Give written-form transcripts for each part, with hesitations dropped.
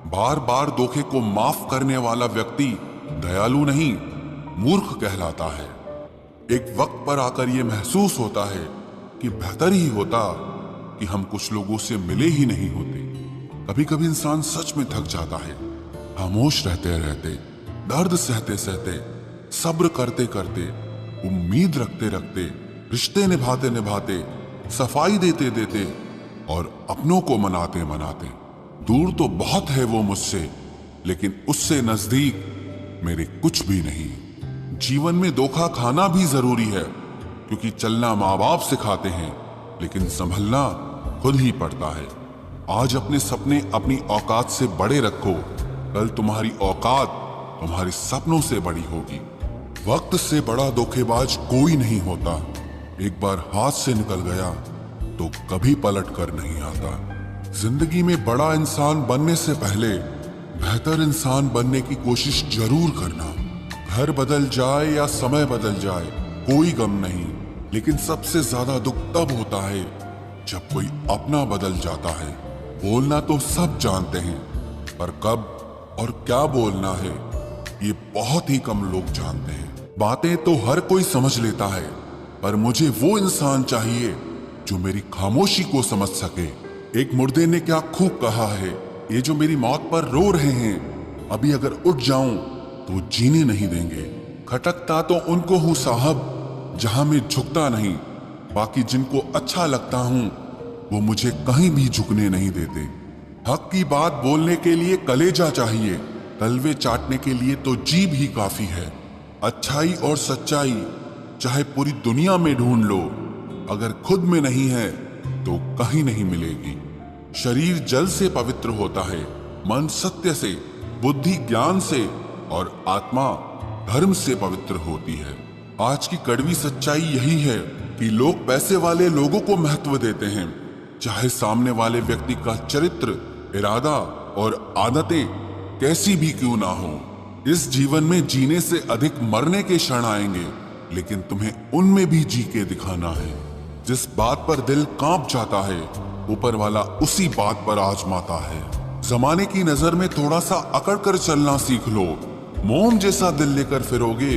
बार बार धोखे को माफ करने वाला व्यक्ति दयालु नहीं, मूर्ख कहलाता है। एक वक्त पर आकर यह महसूस होता है कि बेहतर ही होता कि हम कुछ लोगों से मिले ही नहीं होते। कभी कभी इंसान सच में थक जाता है, खामोश रहते रहते, दर्द सहते सहते, सब्र करते करते, उम्मीद रखते रखते, रिश्ते निभाते निभाते, सफाई देते देते और अपनों को मनाते मनाते। दूर तो बहुत है वो मुझसे, लेकिन उससे नजदीक मेरे कुछ भी नहीं। जीवन में धोखा खाना भी जरूरी है, क्योंकि चलना माँ बाप सिखाते हैं, लेकिन संभलना खुद ही पड़ता है। आज अपने सपने अपनी औकात से बड़े रखो, कल तुम्हारी औकात तुम्हारे सपनों से बड़ी होगी। वक्त से बड़ा धोखेबाज कोई नहीं होता। एक बार हाथ से निकल गया तो कभी पलट कर नहीं आता। जिंदगी में बड़ा इंसान बनने से पहले बेहतर इंसान बनने की कोशिश जरूर करना। घर बदल जाए या समय बदल जाए कोई गम नहीं, लेकिन सबसे ज्यादा दुख तब होता है जब कोई अपना बदल जाता है। बोलना तो सब जानते हैं, पर कब और क्या बोलना है ये बहुत ही कम लोग जानते हैं। बातें तो हर कोई समझ लेता है, पर मुझे वो इंसान चाहिए जो मेरी खामोशी को समझ सके। एक मुर्दे ने क्या खूब कहा है, ये जो मेरी मौत पर रो रहे हैं, अभी अगर उठ जाऊं तो जीने नहीं देंगे। खटकता तो उनको हूं साहब जहां मैं झुकता नहीं, बाकी जिनको अच्छा लगता हूं वो मुझे कहीं भी झुकने नहीं देते। हक की बात बोलने के लिए कलेजा चाहिए, तलवे चाटने के लिए तो जीभ ही काफी है। अच्छाई और सच्चाई चाहे पूरी दुनिया में ढूंढ लो, अगर खुद में नहीं है तो कहीं नहीं मिलेगी। शरीर जल से पवित्र होता है, मन सत्य से, बुद्धि ज्ञान से और आत्मा धर्म से पवित्र होती है। आज की कड़वी सच्चाई यही है कि लोग पैसे वाले लोगों को महत्व देते हैं, चाहे सामने वाले व्यक्ति का चरित्र, इरादा और आदतें कैसी भी क्यों ना हो। इस जीवन में जीने से अधिक मरने के क्षण आएंगे, लेकिन तुम्हें उनमें भी जी के दिखाना है। जिस बात पर दिल कांप जाता है, ऊपर वाला उसी बात पर आजमाता है। जमाने की नजर में थोड़ा सा अकड़ कर चलना सीख लो। मोम जैसा दिल लेकर फिरोगे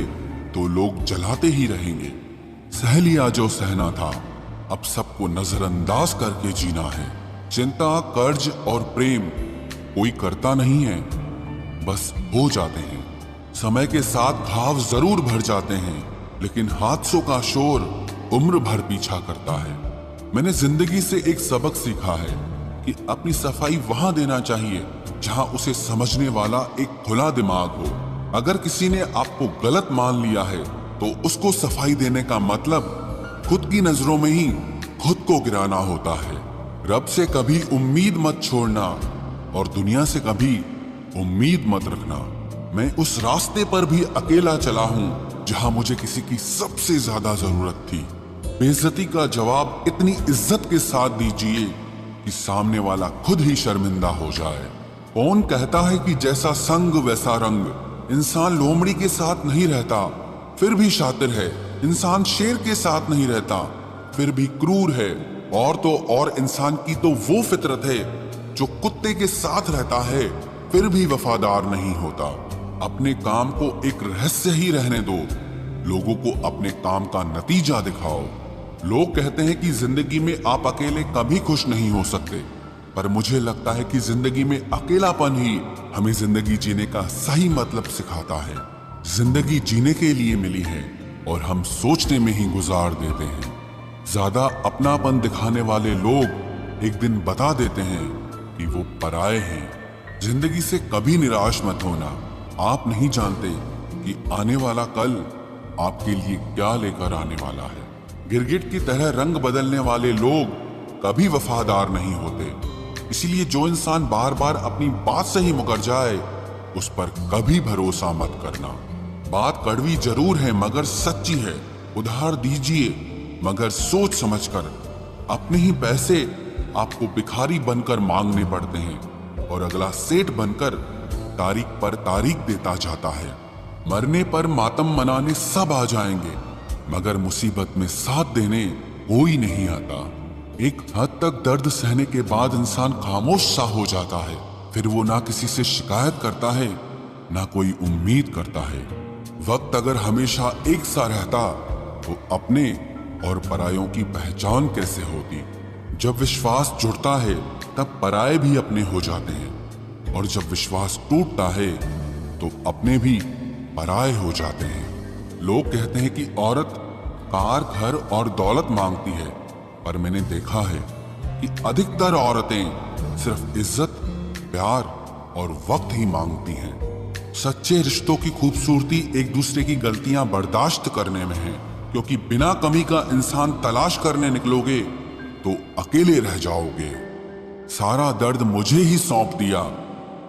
तो लोग जलाते ही रहेंगे। सह लिया जो सहना था, अब सबको नजरअंदाज करके जीना है। चिंता, कर्ज और प्रेम कोई करता नहीं है, बस हो जाते हैं। समय के साथ घाव जरूर भर जाते हैं, लेकिन हादसों का शोर उम्र भर पीछा करता है। मैंने जिंदगी से एक सबक सीखा है कि अपनी सफाई वहां देना चाहिए जहां उसे समझने वाला एक खुला दिमाग हो। अगर किसी ने आपको गलत मान लिया है तो उसको सफाई देने का मतलब खुद की नजरों में ही खुद को गिराना होता है। रब से कभी उम्मीद मत छोड़ना और दुनिया से कभी उम्मीद मत रखना। मैं उस रास्ते पर भी अकेला चला हूं जहां मुझे किसी की सबसे ज्यादा जरूरत थी। बेइज्जती का जवाब इतनी इज्जत के साथ दीजिए कि सामने वाला खुद ही शर्मिंदा हो जाए। कौन कहता है कि जैसा संग वैसा रंग। इंसान लोमड़ी के साथ नहीं रहता फिर भी शातिर है, इंसान शेर के साथ नहीं रहता फिर भी क्रूर है, और तो और इंसान की तो वो फितरत है जो कुत्ते के साथ रहता है फिर भी वफादार नहीं होता। अपने काम को एक रहस्य ही रहने दो, लोगों को अपने काम का नतीजा दिखाओ। लोग कहते हैं कि जिंदगी में आप अकेले कभी खुश नहीं हो सकते, पर मुझे लगता है कि जिंदगी में अकेलापन ही हमें जिंदगी जीने का सही मतलब सिखाता है। जिंदगी जीने के लिए मिली है और हम सोचने में ही गुजार देते हैं। ज्यादा अपनापन दिखाने वाले लोग एक दिन बता देते हैं कि वो पराये हैं। जिंदगी से कभी निराश मत होना, आप नहीं जानते कि आने वाला कल आपके लिए क्या लेकर आने वाला है। गिरगिट की तरह रंग बदलने वाले लोग कभी वफादार नहीं होते, इसलिए जो इंसान बार बार अपनी बात से ही मुकर जाए उस पर कभी भरोसा मत करना। बात कड़वी जरूर है मगर सच्ची है। उधार दीजिए मगर सोच समझकर। अपने ही पैसे आपको भिखारी बनकर मांगने पड़ते हैं और अगला सेठ बनकर तारीख पर तारीख देता जाता है। मरने पर मातम मनाने सब आ जाएंगे, मगर मुसीबत में साथ देने कोई नहीं आता। एक हद तक दर्द सहने के बाद इंसान खामोश सा हो जाता है, फिर वो ना किसी से शिकायत करता है, ना कोई उम्मीद करता है। वक्त अगर हमेशा एक सा रहता तो अपने और परायों की पहचान कैसे होती। जब विश्वास जुड़ता है तब पराये भी अपने हो जाते हैं, और जब विश्वास टूटता है तो अपने भी पराये हो जाते हैं। लोग कहते हैं कि औरत कार, घर और दौलत मांगती है, पर मैंने देखा है कि अधिकतर औरतें सिर्फ इज्जत, प्यार और वक्त ही मांगती हैं। सच्चे रिश्तों की खूबसूरती एक दूसरे की गलतियां बर्दाश्त करने में है, क्योंकि बिना कमी का इंसान तलाश करने निकलोगे तो अकेले रह जाओगे। सारा दर्द मुझे ही सौंप दिया,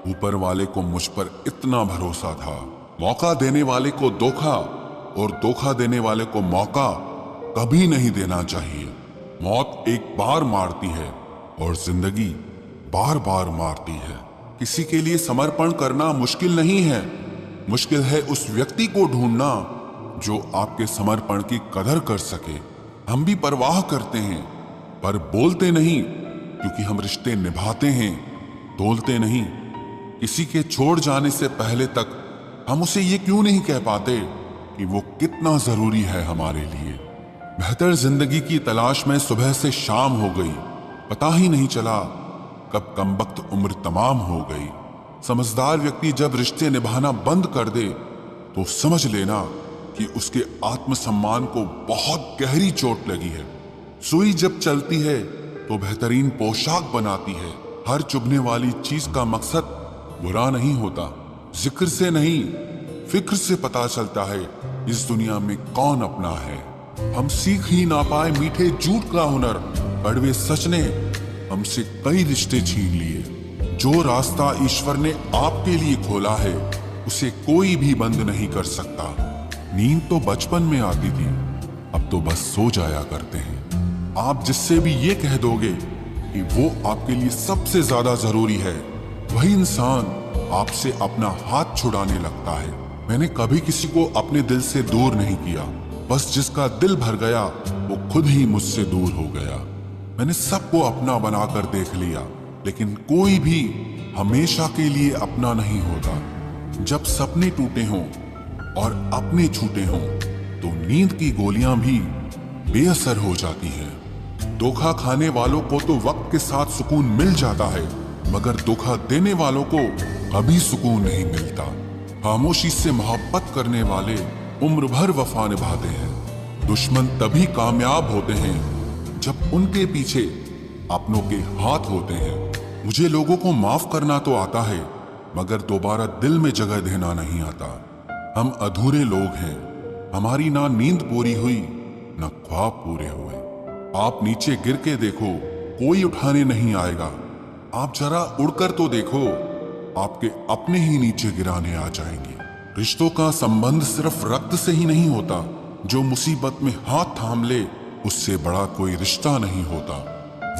ऊपर वाले को मुझ पर इतना भरोसा था। मौका देने वाले को धोखा और धोखा देने वाले को मौका कभी नहीं देना चाहिए। मौत एक बार मारती है और जिंदगी बार बार मारती है। किसी के लिए समर्पण करना मुश्किल नहीं है, मुश्किल है उस व्यक्ति को ढूंढना जो आपके समर्पण की कदर कर सके। हम भी परवाह करते हैं पर बोलते नहीं, क्योंकि हम रिश्ते निभाते हैं, तोलते नहीं। किसी के छोड़ जाने से पहले तक हम उसे ये क्यों नहीं कह पाते कि वो कितना जरूरी है हमारे लिए। बेहतर जिंदगी की तलाश में सुबह से शाम हो गई, पता ही नहीं चला कब कमबख्त उम्र तमाम हो गई। समझदार व्यक्ति जब रिश्ते निभाना बंद कर दे तो समझ लेना कि उसके आत्मसम्मान को बहुत गहरी चोट लगी है। सुई जब चलती है तो बेहतरीन पोशाक बनाती है। हर चुभने वाली चीज का मकसद बुरा नहीं होता। जिक्र से नहीं, फिक्र से पता चलता है इस दुनिया में कौन अपना है। हम सीख ही ना पाए मीठे झूठ का हुनर, कड़वे सच ने हमसे कई रिश्ते छीन लिए। जो रास्ता ईश्वर ने आपके लिए खोला है उसे कोई भी बंद नहीं कर सकता। नींद तो बचपन में आती थी, अब तो बस सो जाया करते हैं। आप जिससे भी ये कह दोगे कि वो आपके लिए सबसे ज्यादा जरूरी है, वही इंसान आपसे अपना हाथ छुड़ाने लगता है। मैंने कभी किसी को अपने दिल से दूर नहीं किया, बस जिसका दिल भर गया वो खुद ही मुझसे दूर हो गया। मैंने सबको अपना बनाकर देख लिया, लेकिन कोई भी हमेशा के लिए अपना नहीं होता। जब सपने टूटे हों और अपने छूटे हों तो नींद की गोलियां भी बेअसर हो जाती हैं। धोखा खाने वालों को तो वक्त के साथ सुकून मिल जाता है, मगर धोखा देने वालों को कभी सुकून नहीं मिलता। खामोशी से मोहब्बत करने वाले उम्र भर वफा निभाते हैं। दुश्मन तभी कामयाब होते हैं जब उनके पीछे अपनों के हाथ होते हैं। मुझे लोगों को माफ करना तो आता है, मगर दोबारा दिल में जगह देना नहीं आता। हम अधूरे लोग हैं, हमारी ना नींद पूरी हुई ना ख्वाब पूरे हुए। आप नीचे गिर के देखो, कोई उठाने नहीं आएगा। आप जरा उड़कर तो देखो, आपके अपने ही नीचे गिराने आ जाएंगे। रिश्तों का संबंध सिर्फ रक्त से ही नहीं होता। जो मुसीबत में हाथ थाम ले उससे बड़ा कोई रिश्ता नहीं होता।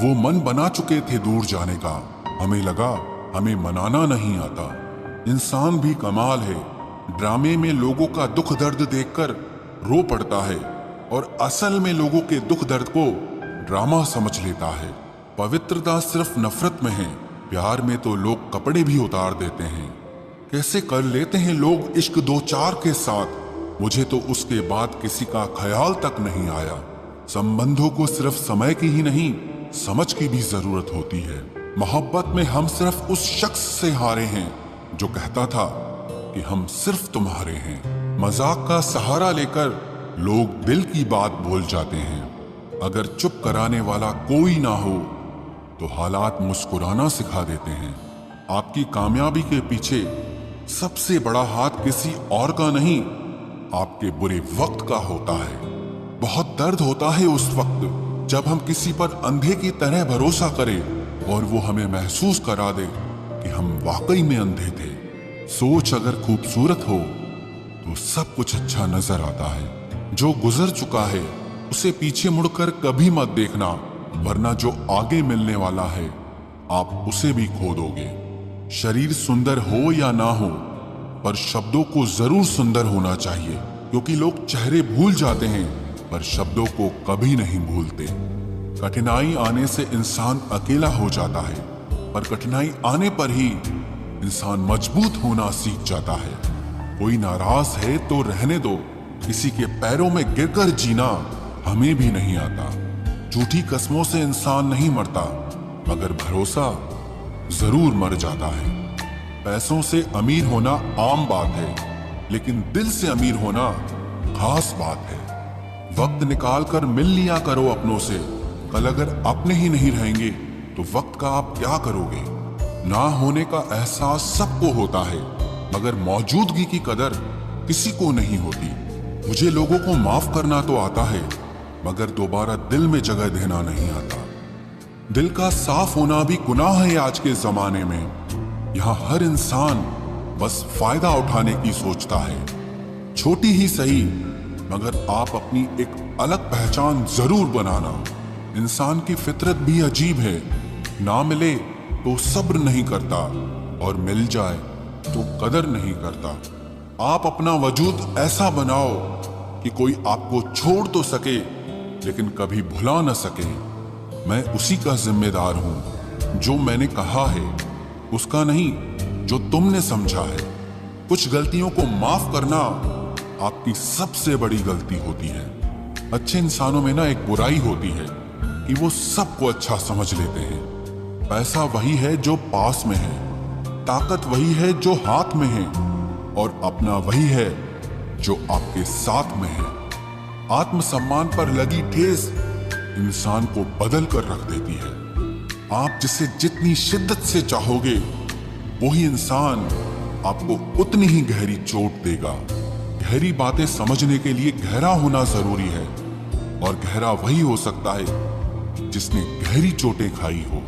वो मन बना चुके थे दूर जाने का, हमें लगा हमें मनाना नहीं आता। इंसान भी कमाल है, ड्रामे में लोगों का दुख दर्द देखकर रो पड़ता है और असल में लोगों के दुख दर्द को ड्रामा समझ लेता है। पवित्रता सिर्फ नफरत में है, प्यार में तो लोग कपड़े भी उतार देते हैं। कैसे कर लेते हैं लोग इश्क दो चार के साथ, मुझे तो उसके बाद किसी का ख्याल तक नहीं आया। संबंधों को सिर्फ समय की ही नहीं, समझ की भी जरूरत होती है। मोहब्बत में हम सिर्फ उस शख्स से हारे हैं जो कहता था कि हम सिर्फ तुम्हारे हैं। मजाक का सहारा लेकर लोग दिल की बात भूल जाते हैं। अगर चुप कराने वाला कोई ना हो तो हालात मुस्कुराना सिखा देते हैं। आपकी कामयाबी के पीछे सबसे बड़ा हाथ किसी और का नहीं, आपके बुरे वक्त का होता है। बहुत दर्द होता है उस वक्त जब हम किसी पर अंधे की तरह भरोसा करें और वो हमें महसूस करा दे कि हम वाकई में अंधे थे। सोच अगर खूबसूरत हो तो सब कुछ अच्छा नजर आता है। जो गुजर चुका है उसे पीछे मुड़कर कभी मत देखना, वरना जो आगे मिलने वाला है आप उसे भी खो दोगे। शरीर सुंदर हो या ना हो, पर शब्दों को जरूर सुंदर होना चाहिए, क्योंकि लोग चेहरे भूल जाते हैं पर शब्दों को कभी नहीं भूलते। कठिनाई आने से इंसान अकेला हो जाता है, पर कठिनाई आने पर ही इंसान मजबूत होना सीख जाता है। कोई नाराज है तो रहने दो, किसी के पैरों में गिरकर जीना हमें भी नहीं आता। झूठी कस्मों से इंसान नहीं मरता, मगर भरोसा जरूर मर जाता है। पैसों से अमीर होना आम बात है, लेकिन दिल से अमीर होना खास बात है। वक्त निकाल कर मिल लिया करो अपनों से। कल अगर अपने ही नहीं रहेंगे तो वक्त का आप क्या करोगे? ना होने का एहसास सबको होता है, मगर मौजूदगी की कदर किसी को नहीं होती। मुझे लोगों को माफ करना तो आता है, मगर दोबारा दिल में जगह देना नहीं आता। दिल का साफ होना भी गुनाह है आज के जमाने में। यहाँ हर इंसान बस फायदा उठाने की सोचता है। छोटी ही सही, मगर आप अपनी एक अलग पहचान जरूर बनाना। इंसान की फितरत भी अजीब है, ना मिले तो सब्र नहीं करता और मिल जाए तो कदर नहीं करता। आप अपना वजूद ऐसा बनाओ कि कोई आपको छोड़ तो सके, लेकिन कभी भुला न सके। मैं उसी का जिम्मेदार हूं, जो मैंने कहा है उसका नहीं जो तुमने समझा है। कुछ गलतियों को माफ करना आपकी सबसे बड़ी गलती होती है। अच्छे इंसानों में ना एक बुराई होती है कि वो सबको अच्छा समझ लेते हैं। पैसा वही है जो पास में है, ताकत वही है जो हाथ में है, और अपना वही है जो आपके साथ में है। आत्मसम्मान पर लगी ठेस इंसान को बदल कर रख देती है। आप जिसे जितनी शिद्दत से चाहोगे, वही इंसान आपको उतनी ही गहरी चोट देगा। गहरी बातें समझने के लिए गहरा होना जरूरी है, और गहरा वही हो सकता है जिसने गहरी चोटें खाई हो।